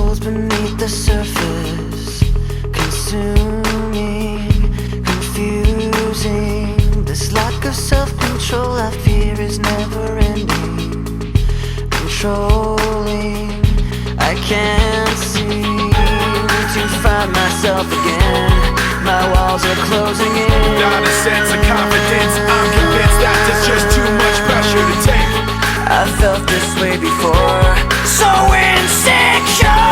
unfolds beneath the surface, consuming, confusing. This lack of self-control I fear is never ending, controlling. I can't seem to find myself again. My walls are closing in. Not a sense of confidence, I'm convinced that there's just too much pressure to take. I felt this way before, so insecure.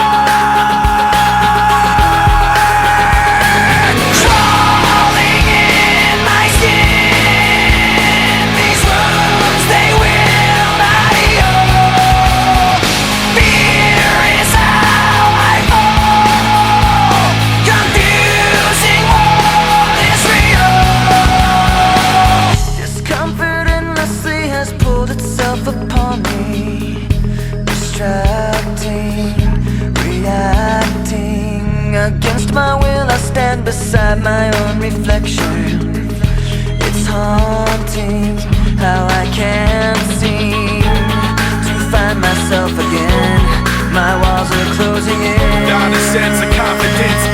Crawling in my skin, these wounds, they will not heal. Fear is how I fall, confusing what is real. Discomfort endlessly has pulled itself upon me, distracting, reacting. Against my will I stand beside my own reflection. It's haunting how I can't seem to find myself again. My walls are closing in. Not a sense of confidence,